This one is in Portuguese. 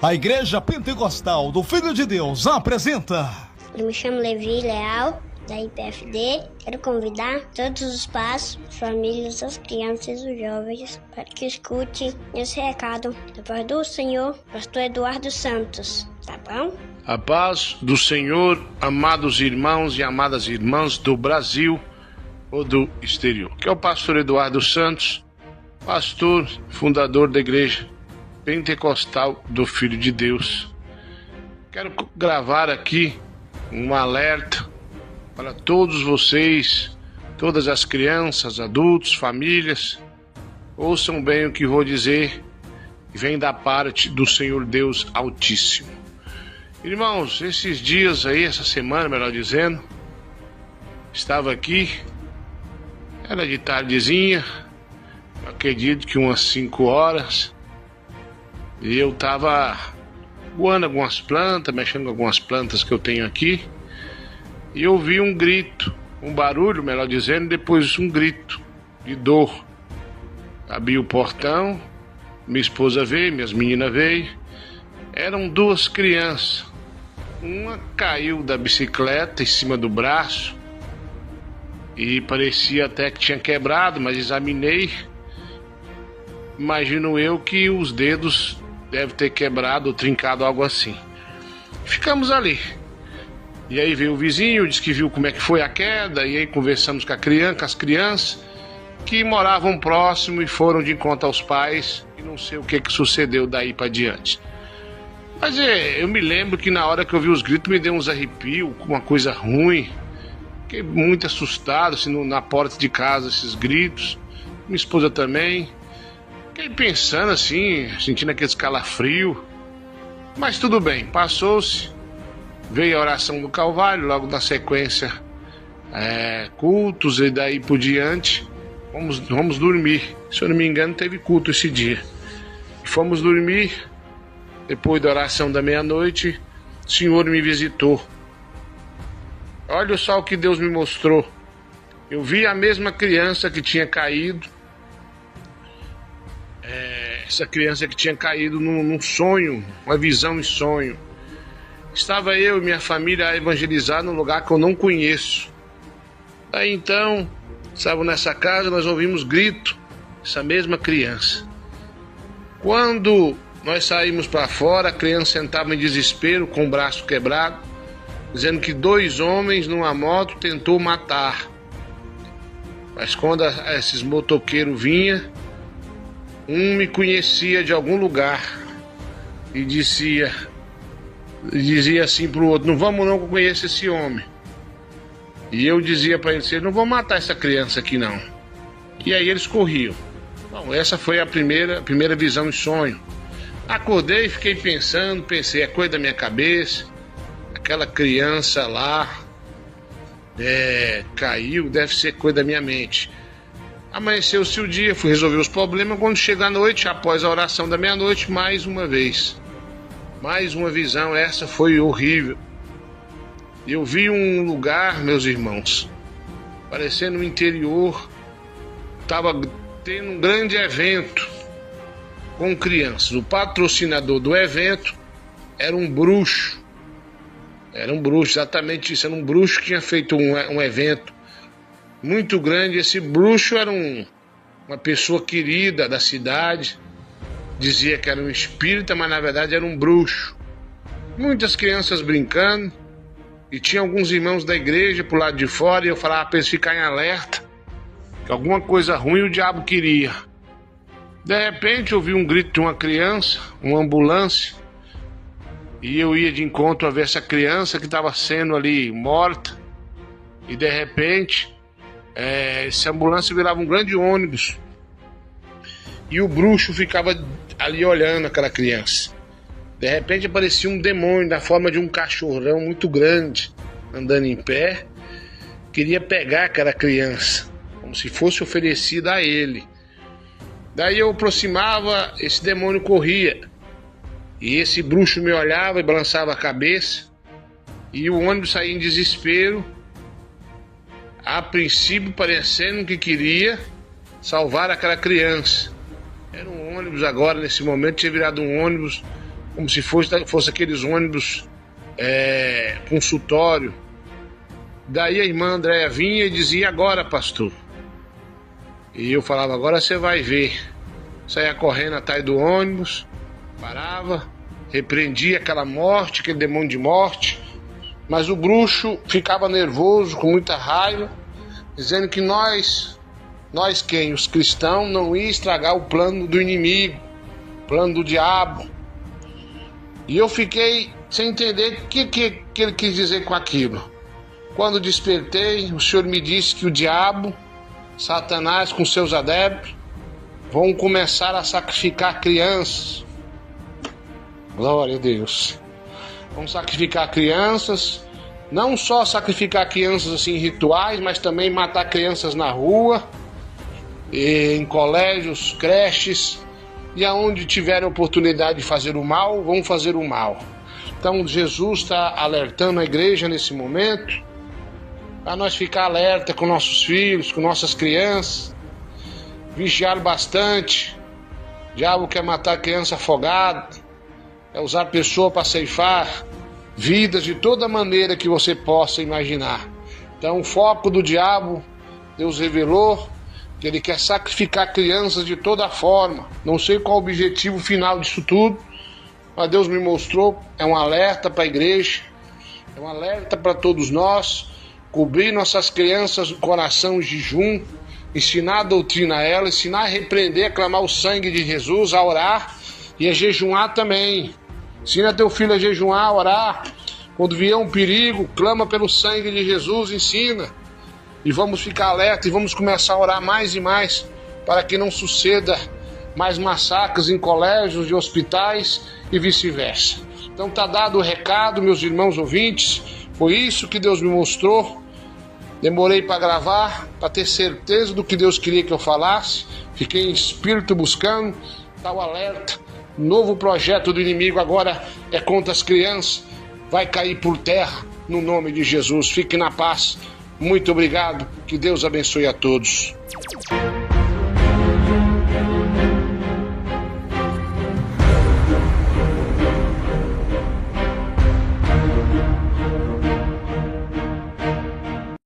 A Igreja Pentecostal do Filho de Deus apresenta... Eu me chamo Levi Leal, da IPFD. Quero convidar todos os pais, famílias, as crianças e os jovens para que escutem esse recado da voz do Senhor, pastor Eduardo Santos, tá bom? A paz do Senhor, amados irmãos e amadas irmãs do Brasil ou do exterior. Que é o pastor Eduardo Santos, pastor, fundador da Igreja Pentecostal do Filho de Deus. Quero gravar aqui um alerta para todos vocês, todas as crianças, adultos, famílias. Ouçam bem o que vou dizer, que vem da parte do Senhor Deus Altíssimo. Irmãos, esses dias aí, essa semana, melhor dizendo, estava aqui, era de tardezinha, eu acredito que umas 5 horas, e eu estava voando algumas plantas, mexendo com algumas plantas que eu tenho aqui, e eu ouvi um grito, um barulho, melhor dizendo, depois um grito de dor. Abri o portão, minha esposa veio, minhas meninas veio, eram 2 crianças. Uma caiu da bicicleta em cima do braço e parecia até que tinha quebrado, mas examinei. Imagino eu que os dedos devem ter quebrado ou trincado, algo assim. Ficamos ali. E aí veio o vizinho, disse que viu como é que foi a queda, e aí conversamos com as crianças que moravam próximo e foram de encontro aos pais, e não sei o que sucedeu daí para diante. Mas eu me lembro que na hora que eu vi os gritos me deu uns arrepios, uma coisa ruim. Fiquei muito assustado, assim, na porta de casa, esses gritos. Minha esposa também. Fiquei pensando assim, sentindo aquele calafrio. Mas tudo bem, passou-se. Veio a oração do Calvário, logo na sequência cultos e daí por diante. Vamos dormir. Se eu não me engano, teve culto esse dia. Fomos dormir. Depois da oração da meia-noite, o Senhor me visitou. Olha só o que Deus me mostrou. Eu vi a mesma criança que tinha caído. Essa criança que tinha caído num sonho, uma visão em sonho. Estava eu e minha família a evangelizar num lugar que eu não conheço. Aí então, estávamos nessa casa, nós ouvimos grito, essa mesma criança. Quando nós saímos para fora, a criança sentava em desespero, com o braço quebrado, dizendo que 2 homens numa moto tentou matar. Mas quando esses motoqueiros vinham, um me conhecia de algum lugar e dizia assim para o outro: não vamos não, que eu conheço esse homem. E eu dizia para eles: não vou matar essa criança aqui não. E aí eles corriam. Bom, essa foi a primeira visão em sonho. Acordei e fiquei pensei, é coisa da minha cabeça, aquela criança lá caiu, deve ser coisa da minha mente. Amanheceu-se o dia, fui resolver os problemas. Quando chega a noite, após a oração da meia-noite, mais uma vez, mais uma visão. Essa foi horrível. Eu vi um lugar, meus irmãos, parecendo no interior, estava tendo um grande evento com crianças. O patrocinador do evento era um bruxo. Era um bruxo, exatamente isso. Era um bruxo que tinha feito um evento muito grande. Esse bruxo era uma pessoa querida da cidade. Dizia que era um espírita, mas na verdade era um bruxo. Muitas crianças brincando. E tinha alguns irmãos da igreja pro lado de fora. E eu falava para eles ficarem alerta, que alguma coisa ruim o diabo queria. De repente eu vi um grito de uma criança, uma ambulância, e eu ia de encontro a ver essa criança que estava sendo ali morta, e de repente essa ambulância virava um grande ônibus, e o bruxo ficava ali olhando aquela criança. De repente aparecia um demônio na forma de um cachorrão muito grande, andando em pé, queria pegar aquela criança, como se fosse oferecida a ele. Daí eu aproximava, esse demônio corria. E esse bruxo me olhava e balançava a cabeça. E o ônibus saía em desespero. A princípio parecendo que queria salvar aquela criança. Era um ônibus agora, nesse momento, tinha virado um ônibus como se fosse aqueles ônibus consultório. Daí a irmã Andréia vinha e dizia: agora, pastor. E eu falava: agora você vai ver. Saía correndo atrás do ônibus, parava, repreendia aquela morte, aquele demônio de morte. Mas o bruxo ficava nervoso, com muita raiva, dizendo que nós quem? Os cristãos, não ia estragar o plano do inimigo, o plano do diabo. E eu fiquei sem entender o que ele quis dizer com aquilo. Quando despertei, o Senhor me disse que o diabo, Satanás com seus adeptos, vão começar a sacrificar crianças. Glória a Deus. Vão sacrificar crianças, não só sacrificar crianças assim rituais, mas também matar crianças na rua, em colégios, creches, e aonde tiverem oportunidade de fazer o mal, vão fazer o mal. Então Jesus está alertando a igreja nesse momento, para nós ficar alerta com nossos filhos, com nossas crianças, vigiar bastante. O diabo quer matar criança afogada, é usar pessoa para ceifar vidas de toda maneira que você possa imaginar. Então o foco do diabo, Deus revelou que ele quer sacrificar crianças de toda forma. Não sei qual o objetivo final disso tudo, mas Deus me mostrou. É um alerta para a igreja, é um alerta para todos nós. Cobrir nossas crianças no coração em jejum, ensinar a doutrina a elas, ensinar a repreender, a clamar o sangue de Jesus, a orar e a jejuar também. Ensina teu filho a jejuar, a orar. Quando vier um perigo, clama pelo sangue de Jesus, ensina. E vamos ficar alerta e vamos começar a orar mais e mais para que não suceda mais massacres em colégios e hospitais e vice-versa. Então tá dado o recado, meus irmãos ouvintes. Foi isso que Deus me mostrou. Demorei para gravar, para ter certeza do que Deus queria que eu falasse. Fiquei em espírito buscando, tal alerta. Novo projeto do inimigo agora é contra as crianças. Vai cair por terra no nome de Jesus. Fique na paz. Muito obrigado. Que Deus abençoe a todos.